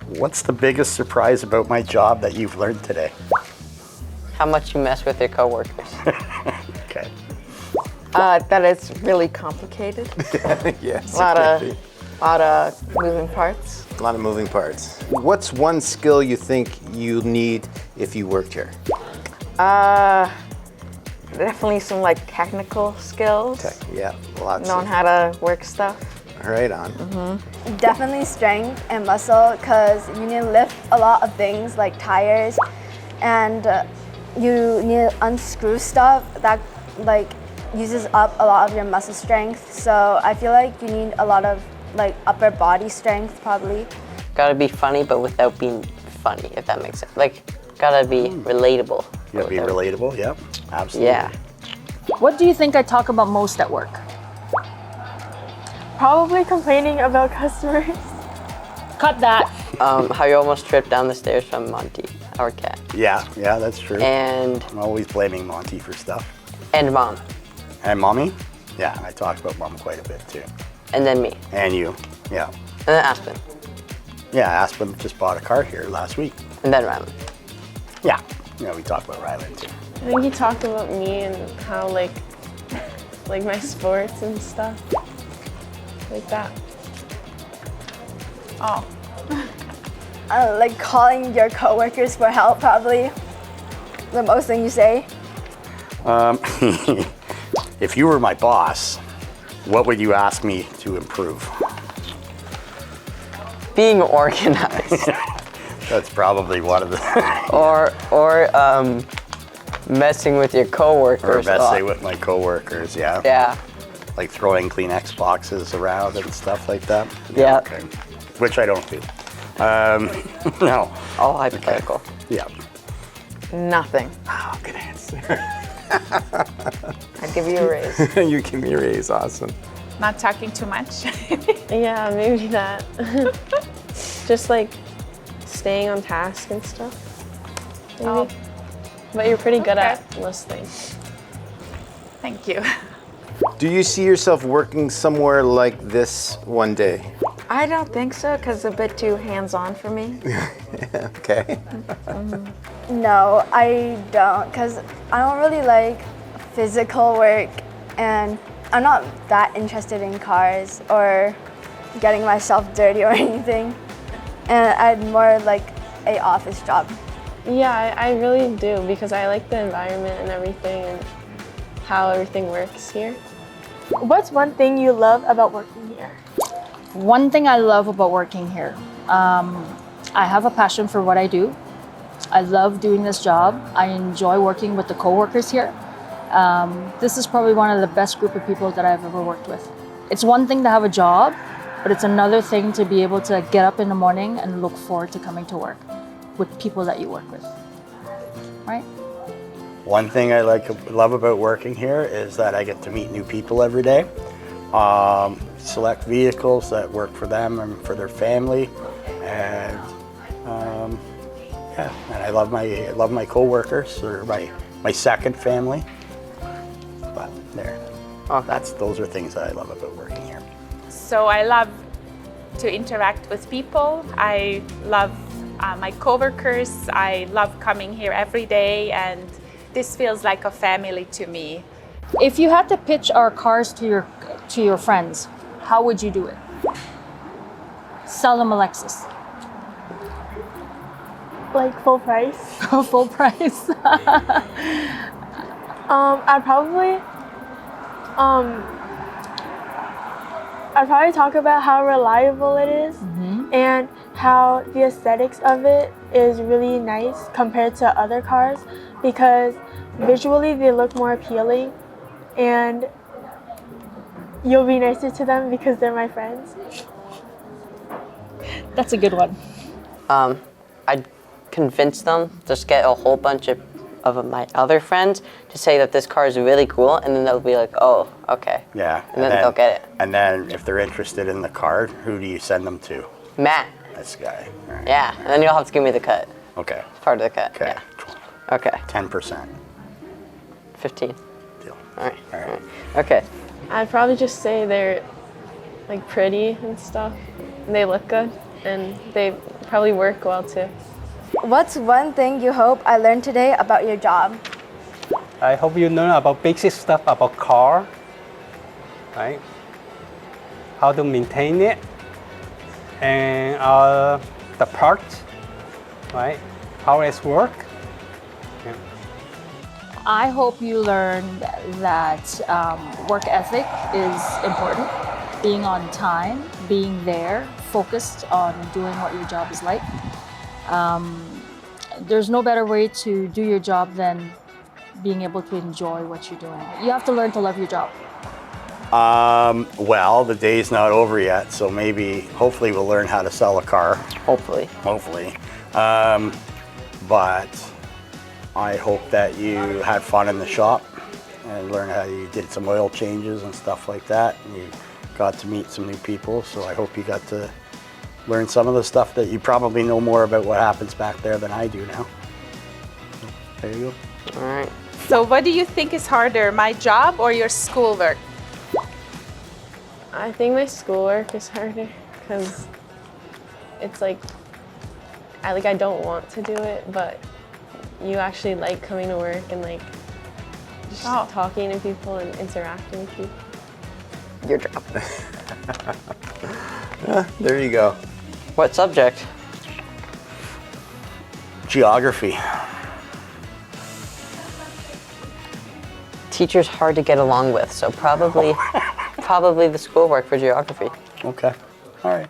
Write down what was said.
What's the biggest surprise about my job that you've learned today? How much you mess with your coworkers. Okay. That it's really complicated. Yes. A lot of moving parts. A lot of moving parts. What's one skill you think you need if you worked here? Definitely some like technical skills. Yeah, lots. Knowing how to work stuff. Right on. Definitely strength and muscle, because you need to lift a lot of things like tires, and you need to unscrew stuff that like uses up a lot of your muscle strength. So I feel like you need a lot of like upper body strength probably. Gotta be funny, but without being funny, if that makes sense. Like, gotta be relatable. You gotta be relatable, yeah, absolutely. Yeah. What do you think I talk about most at work? Probably complaining about customers. Cut that. How you almost tripped down the stairs from Monty, our cat. Yeah, that's true. And I'm always blaming Monty for stuff. Mom. And Mommy? Yeah, I talk about Mom quite a bit too. And then me. And you, yeah. And then Aspen. Yeah, Aspen just bought a car here last week. And then Rylan. Yeah, we talk about Ryland too. I think he talked about me and how like my sports and stuff. Like that. Oh. Like calling your coworkers for help, probably the most thing you say. If you were my boss, what would you ask me to improve? Being organized. That's probably one of the... or messing with your coworkers. Or messing with my coworkers, yeah. Yeah. Like throwing Kleenex boxes around and stuff like that. Yeah. Okay. Which I don't do. No. All hypothetical. Yeah. Nothing. Oh, good answer. I'd give you a raise. You give me a raise, awesome. Not talking too much. Yeah, maybe that. Just like staying on task and stuff. Maybe. Oh. But you're pretty good Okay. at listening. Thank you. Do you see yourself working somewhere like this one day? I don't think so, because it's a bit too hands-on for me. Okay. No, I don't, because I don't really like physical work, and I'm not that interested in cars or getting myself dirty or anything. And I'd more like a office job. Yeah, I really do, because I like the environment and everything and how everything works here. What's one thing you love about working here? One thing I love about working here, I have a passion for what I do. I love doing this job. I enjoy working with the coworkers here. This is probably one of the best group of people that I've ever worked with. It's one thing to have a job, but it's another thing to be able to get up in the morning and look forward to coming to work with people that you work with, right? One thing I love about working here is that I get to meet new people every day. Select vehicles that work for them and for their family, and yeah, and I love my coworkers. They're my second family. But there, those are things that I love about working here. So I love to interact with people. I love my coworkers. I love coming here every day, and this feels like a family to me. If you had to pitch our cars to your friends, how would you do it? Sell them a Lexus. Like full price? Full price. I'd probably talk about how reliable it is and how the aesthetics of it is really nice compared to other cars, because visually they look more appealing and you'll be nicer to them because they're my friends. That's a good one. I'd convince them, just get a whole bunch of my other friends to say that this car is really cool, and then they'll be like, oh, okay. Yeah. And then they'll get it. And then if they're interested in the car, who do you send them to? Matt. This guy. All right. Yeah, and then you'll have to give me the cut. Okay. It's part of the cut. Okay. Yeah. Okay. 10%. 15. Deal. All right. All right. Okay. I'd probably just say they're like pretty and stuff. And they look good and they probably work well too. What's one thing you hope I learned today about your job? I hope you learn about basic stuff about car, right? How to maintain it, and the parts, right? How it's work. Yeah. I hope you learned that work ethic is important. Being on time, being there, focused on doing what your job is like. There's no better way to do your job than being able to enjoy what you're doing. You have to learn to love your job. Well, the day's not over yet, so maybe, hopefully we'll learn how to sell a car. Hopefully. Hopefully. But I hope that you had fun in the shop and learned how you did some oil changes and stuff like that. And you got to meet some new people, so I hope you got to learn some of the stuff that you probably know more about what happens back there than I do now. There you go. All right. So what do you think is harder, my job or your schoolwork? I think my schoolwork is harder because it's like I don't want to do it, but you actually like coming to work and like just talking to people and interacting with people. Your job. There you go. What subject? Geography. Teacher's hard to get along with, so probably the schoolwork for geography. Okay. All right.